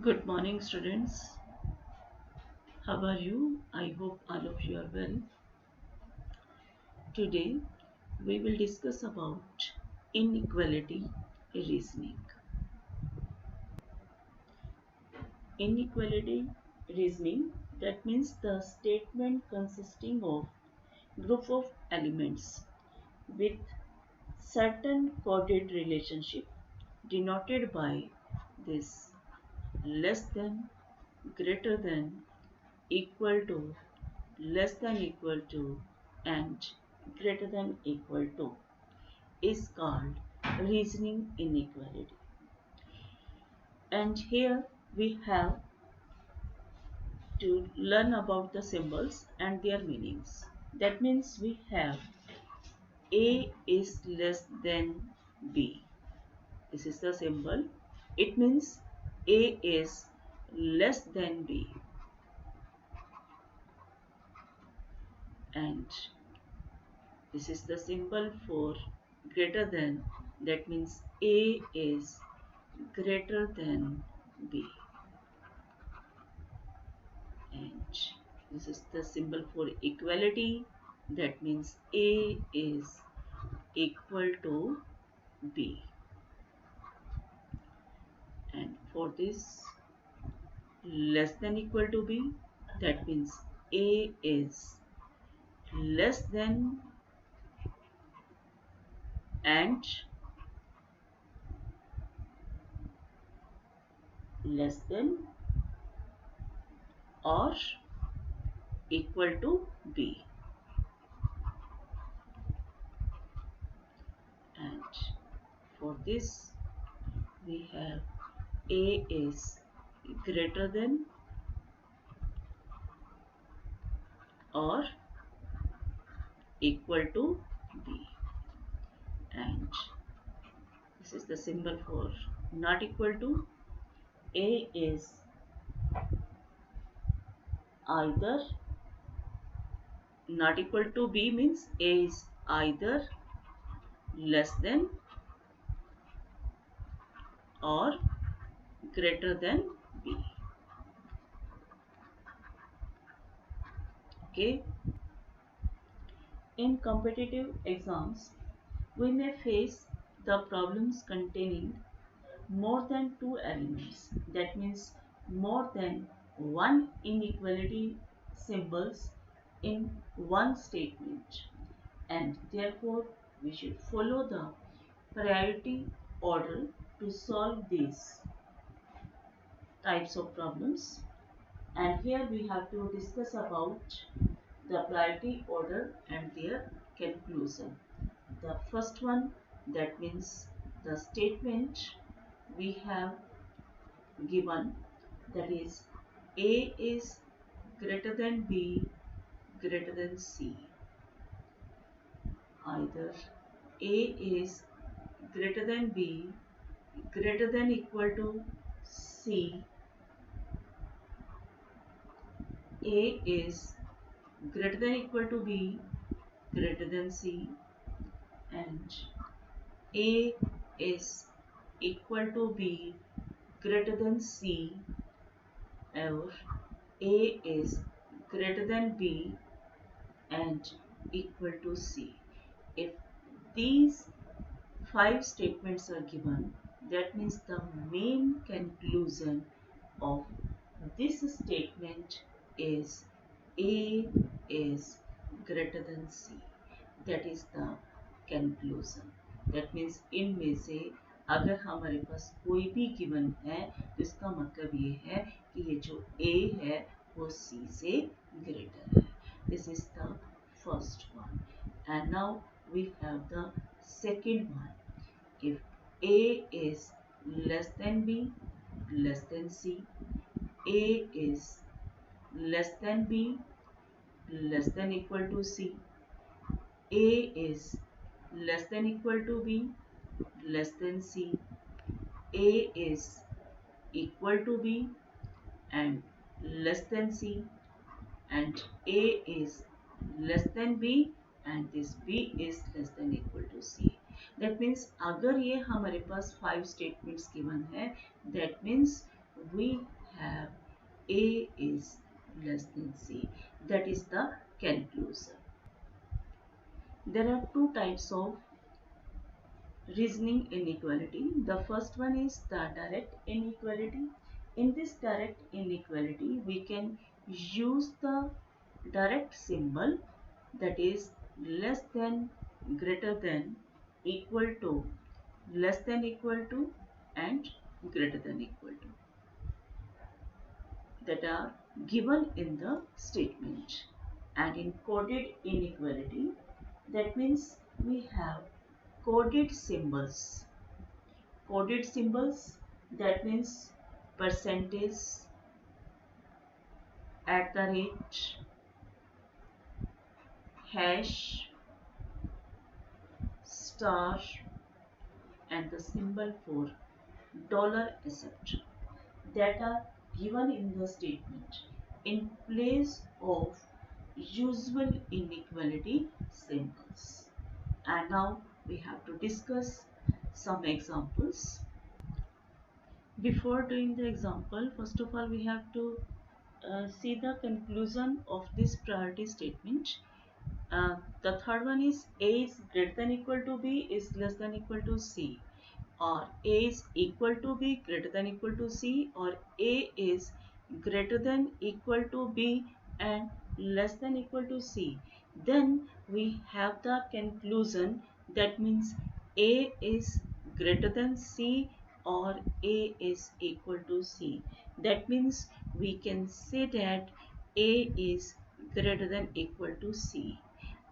Good morning, students. How are you? I hope all of you are well. Today, we will discuss about inequality reasoning. Inequality reasoning, that means the statement consisting of group of elements with certain coded relationship denoted by this less than, greater than, equal to, less than equal to, and greater than equal to is called reasoning inequality. And here we have to learn about the symbols and their meanings. That means we have A is less than B. This is the symbol. It means A is less than B. And this is the symbol for greater than. That means A is greater than B. And this is the symbol for equality. That means A is equal to B. And for this less than equal to B, that means A is less than and less than or equal to B. And for this we have A is greater than or equal to B. And this is the symbol for not equal to. A is either not equal to B means A is either less than or greater than B. Okay. In competitive exams, we may face the problems containing more than two elements. That means more than one inequality symbols in one statement, and therefore we should follow the priority order to solve these types of problems. And here we have to discuss about the priority order and their conclusion. The first one, that means the statement we have given, that is A is greater than B greater than C. Either A is greater than B greater than equal to C. A is greater than equal to B greater than C, and A is equal to B greater than C, or A is greater than B and equal to C. If these five statements are given, that means the main conclusion of this statement is A is greater than C. That is the conclusion. That means इनमें से अगर हमारे पास कोई भी given है तो इसका मतलब ये है कि ये जो A है वो C से greater है. This is the first one. And now we have the second one. If A is less than B, less than C, A is less than B, less than equal to C, A is less than equal to B, less than C, A is equal to B and less than C, and A is less than B and this B is less than equal to C. That means अगर ये हमारे पास 5 statements given है, that means we have A is less than C. That is the conclusion. There are two types of reasoning inequality. The first one is the direct inequality. In this direct inequality, we can use the direct symbol, that is less than, greater than, equal to, less than equal to, and greater than equal to, that are given in the statement. And in coded inequality, that means we have coded symbols. Coded symbols, that means percentage, at the rate, hash, star, and the symbol for dollar, etc., that are given in the statement in place of usual inequality symbols. And now we have to discuss some examples. Before doing the example, first of all we have to see the conclusion of this priority statement. The third one is A is greater than equal to B is less than equal to C, or A is equal to B greater than equal to C, or A is greater than equal to B and less than equal to C. Then we have the conclusion, that means A is greater than C or A is equal to C. That means we can say that A is greater than equal to C.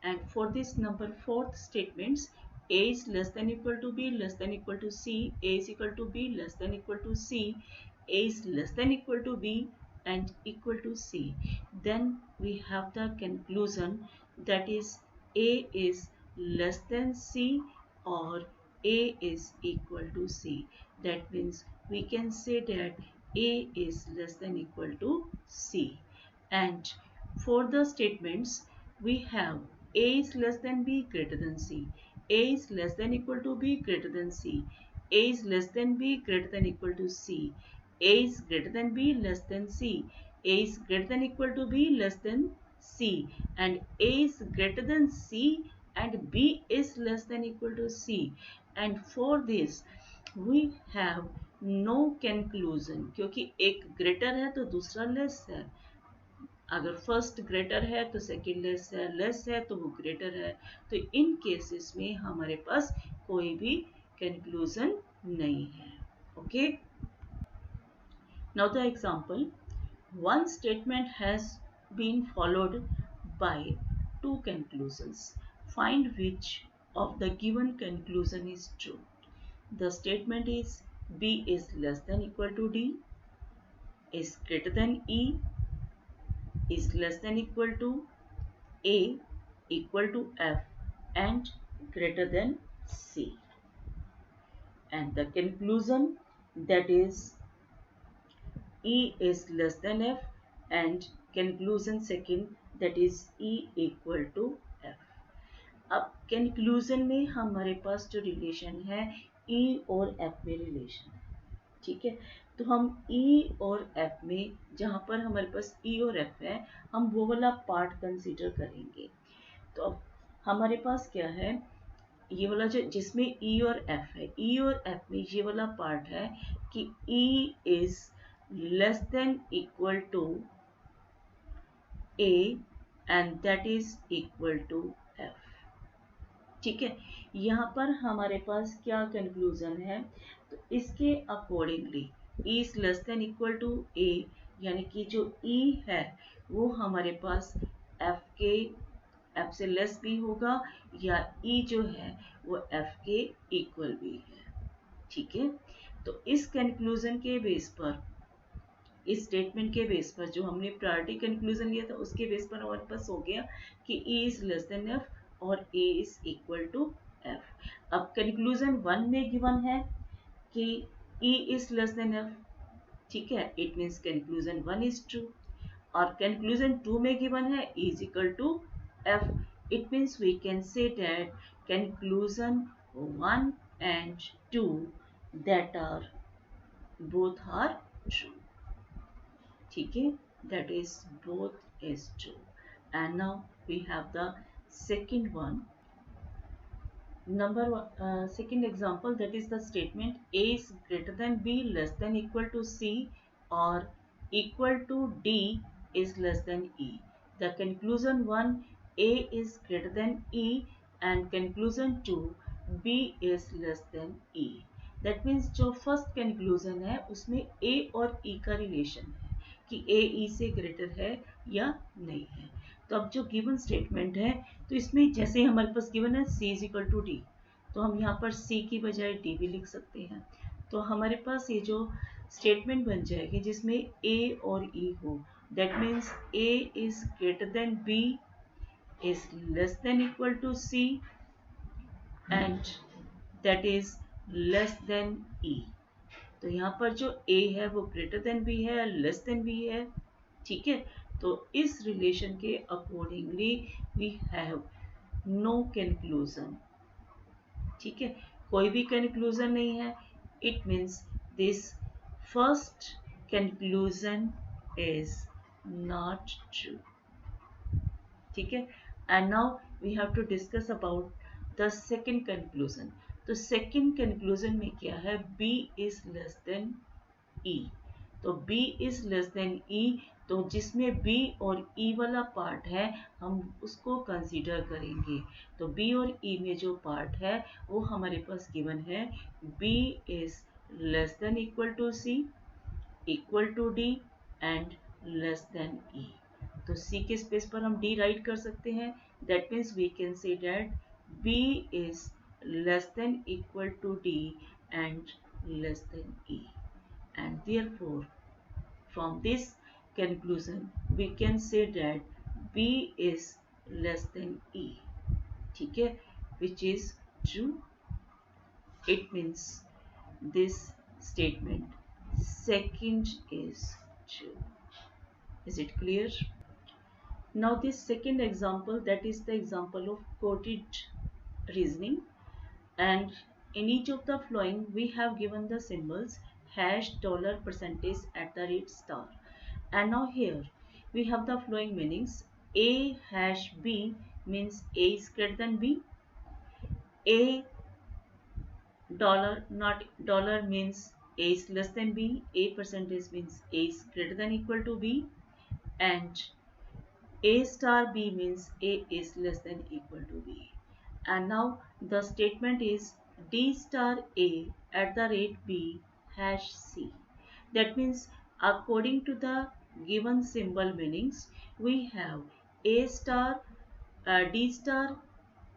And for this number fourth statements, A is less than equal to B less than equal to C, A is equal to B less than equal to C, A is less than equal to B and equal to C. Then we have the conclusion, that is A is less than C or A is equal to C. That means we can say that A is less than equal to C. And for the statements, we have A is less than B greater than C, A is less than equal to B greater than C, A is less than B greater than equal to C, A is greater than B less than C, A is greater than equal to B less than C, and A is greater than C and B is less than equal to C. And for this we have no conclusion, क्योंकि एक greater है तो दूसरा less है, अगर first greater है तो second less है तो वो ग्रेटर है, तो इन केसेस में हमारे पास कोई भी कंक्लूजन नहीं है. Okay, now the example, one statement has been followed by two conclusions, find which of the given conclusion is true. The statement is B is less than equal to D, is greater than E, is less than equal to A, equal to F and greater than C. And the conclusion, that is E is less than F, and conclusion second, that is E equal to F. अब conclusion में हमारे पास जो relation है E और F में relation है, ठीक है. तो हम E और F में, जहाँ पर हमारे पास E और F है, हम वो वाला पार्ट कंसीडर करेंगे. तो अब हमारे पास क्या है, ये वाला जो जिसमें E और F है, E और F में ये वाला पार्ट है कि E is less than equal to A and that is equal to F. ठीक है, यहाँ पर हमारे पास क्या कंक्लूजन है, तो इसके accordingly E is less than equal to A, यानी कि जो E है वो हमारे पास F से लेस भी होगा, या E जो है वो F के इक्वल भी है. ठीक है, तो इस कंक्लूजन के बेस पर, इस स्टेटमेंट के बेस पर, जो हमने प्रायोरिटी कंक्लूजन लिया था उसके बेस पर हमारे पास हो गया कि E is less than F और A is equal to F. अब कंक्लूजन 1 में गिवन है कि E is less than F, ठीक है, it means conclusion 1 is true. और कंक्लूजन 2 में गिवन है E is equal to F, it means we can say that conclusion 1 and 2 that are both are true. ठीक है, that is both is true. And now we have the second one. Second example, that is the statement A is greater than B, less than equal to C, or equal to D is less than E. The conclusion 1, A is greater than E, and conclusion 2, B is less than E. That means जो first conclusion है उसमें A और E का relation है कि A E से greater है या नहीं है। तो अब जो गिवन स्टेटमेंट है, तो इसमें जैसे हमारे पास गिवन है C is equal to D, तो हम यहाँ पर C की बजाय D भी लिख सकते हैं। तो हमारे पास ये जो स्टेटमेंट बन जाएगी जिसमें A और E हो, that means A is greater than B is less than equal to C and that is less than E। तो यहाँ पर जो A है वो ग्रेटर देन B है, लेस देन B है, ठीक है। तो इस रिलेशन के accordingly we have no conclusion, ठीक है, कोई भी कंक्लूजन नहीं है। It means this first conclusion is not true, ठीक है। And now we have to discuss about the second conclusion. तो सेकेंड कंक्लूजन में क्या है, B is less than E। तो B is less than E, तो जिसमें B और E वाला पार्ट है हम उसको कंसीडर करेंगे। तो B और E में जो पार्ट है वो हमारे पास गिवन है, B is less than equal to C, equal to D and less than E। तो C के स्पेस पर हम D राइट कर सकते हैं। That means we can say that B is less than equal to D and less than E, and therefore from this conclusion we can say that B is less than E, ठीक है, which is true. It means this statement second is true. Is it clear? Now this second example, that is the example of quoted reasoning, and in each of the following we have given the symbols hash, dollar, percentage, at the rate, star. And now here we have the following meanings. A hash B means A is greater than B. A dollar, not dollar, means A is less than B. A percentage means A is greater than equal to B. And A star B means A is less than equal to B. And now the statement is D star A at the rate B hash C. That means according to the given symbol meanings, we have A star D star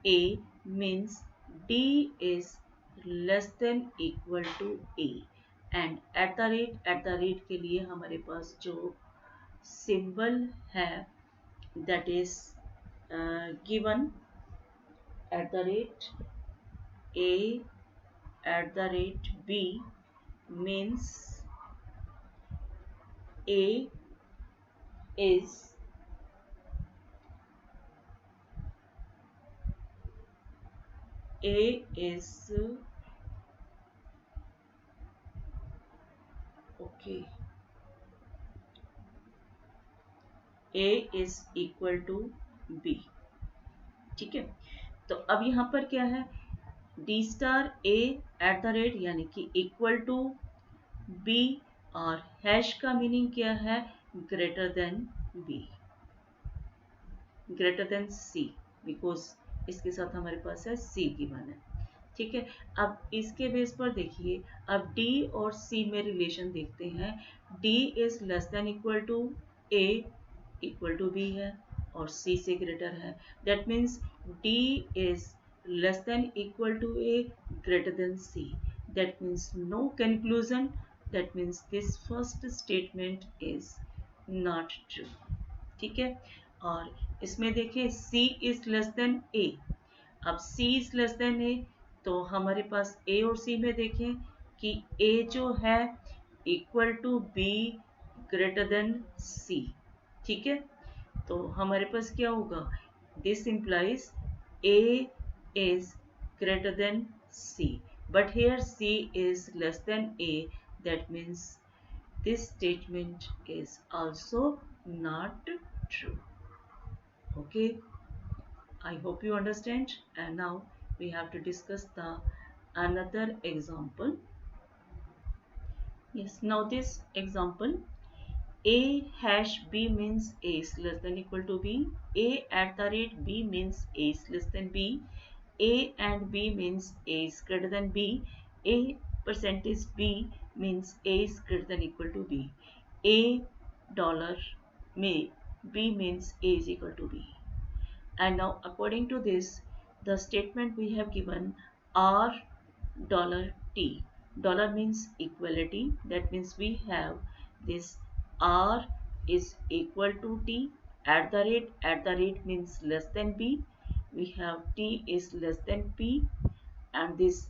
A means D is less than equal to A, and at the rate के लिए हमारे पास जो symbol है that is given at the rate A at the rate B means A is okay, A is equal to B, ठीक है। तो अब यहाँ पर क्या है, D star A at the rate यानी कि इक्वल टू B, और हैश का मीनिंग क्या है, greater than B, greater than C, because इसके साथ हमारे पास है C गिवन है, ठीक है। अब इसके बेस पर देखिए, अब D और C में रिलेशन देखते हैं। D is less than equal to A, equal to B है, और C से ग्रेटर है। That means D is less than equal to A, greater than C. That means no conclusion. That means this first statement is not true, ठीक है। और इसमें देखिए C is less than A। अब C is less than A, तो हमारे पास A और C में देखें कि A जो है equal to B greater than C, ठीक है। तो हमारे पास क्या होगा, this implies A is greater than C, but here C is less than A, that means this statement is also not true. Okay, I hope you understand. And now we have to discuss the another example. Yes, now this example, a hash b means a is less than equal to b, a at the rate b means a is less than b, a and b means a is greater than b, a percentage b means a is greater than equal to b, a dollar may b means a is equal to b. And now according to this, the statement we have given r dollar t. Dollar means equality. That means we have this r is equal to t. At the rate means less than b. We have t is less than p, and this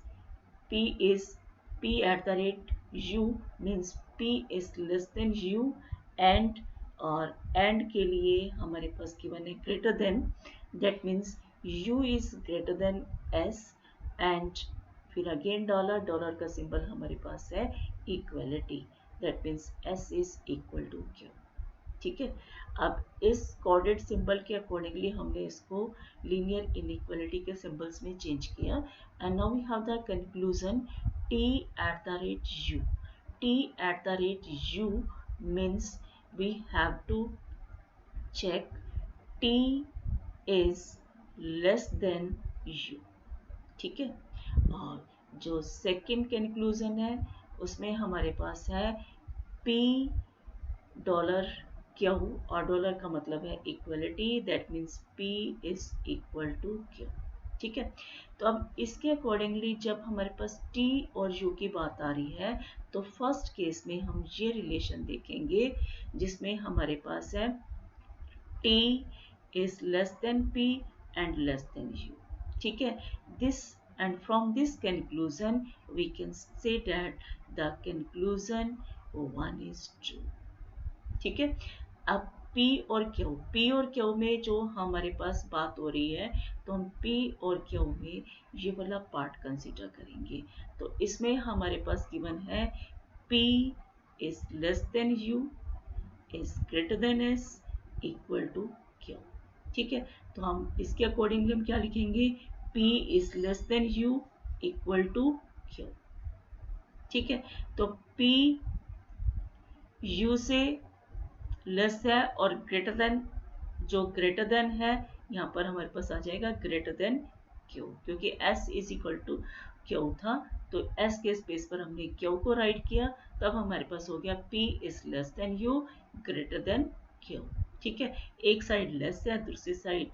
p is p at the rate u means p is less than u, and और and के लिए हमारे पास given है greater than, that means u is greater than s, and फिर again dollar, dollar का symbol हमारे पास है equality, that means s is equal to q. ठीक है, अब इस कोऑर्डिनेट सिंबल के अकॉर्डिंगली हमने इसको लीनियर इनइक्वालिटी के सिंबल्स में चेंज किया. And now we have the conclusion t at the rate u. t at the rate u means we have to check t is less than u. ठीक है, और जो second conclusion है उसमें हमारे पास है p डॉलर क्यू, और डॉलर का मतलब है equality, that means p is equal to Q. ठीक है, तो अब इसके अकॉर्डिंगली जब हमारे पास t और u की बात आ रही है तो फर्स्ट केस में हम ये रिलेशन देखेंगे जिसमें हमारे पास है t is less then p and less than u. ठीक है, this and from this conclusion we can say that the conclusion 1 is true. ठीक है, अब P और Q में जो हमारे पास बात हो रही है तो हम P और Q में ये वाला पार्ट कंसीडर करेंगे. तो इसमें हमारे पास गिवन है P is less than U is greater than S equal to Q. ठीक है, तो हम इसके अकॉर्डिंगली हम क्या लिखेंगे, P is less than U equal to Q. ठीक है, तो P U से लेस है और ग्रेटर देन, जो ग्रेटर देन है यहाँ पर हमारे पास आ जाएगा ग्रेटर देन क्यू, क्योंकि S is equal to Q था तो S के स्पेस पर हमने क्यू को राइट किया, तब हमारे पास हो गया P is less than U greater than Q. ठीक है, एक साइड लेस है दूसरी साइड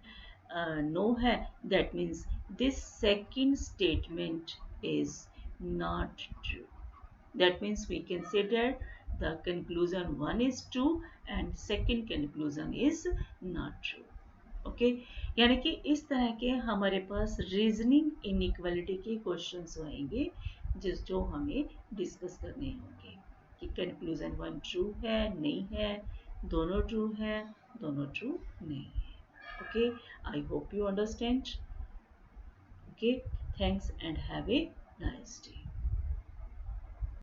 नो है, that means this second statement is not true. That means we consider the conclusion 1 is true and second conclusion is not true. Okay, यानी कि इस तरह के हमारे पास रीजनिंग इनइक्वालिटी के क्वेश्चंस आएंगे जो हमें डिस्कस करने होंगे कि कंक्लूजन 1 ट्रू है नहीं है, दोनों ट्रू है दोनों ट्रू नहीं है. Okay, I hope you understand. Okay, thanks and have a nice day.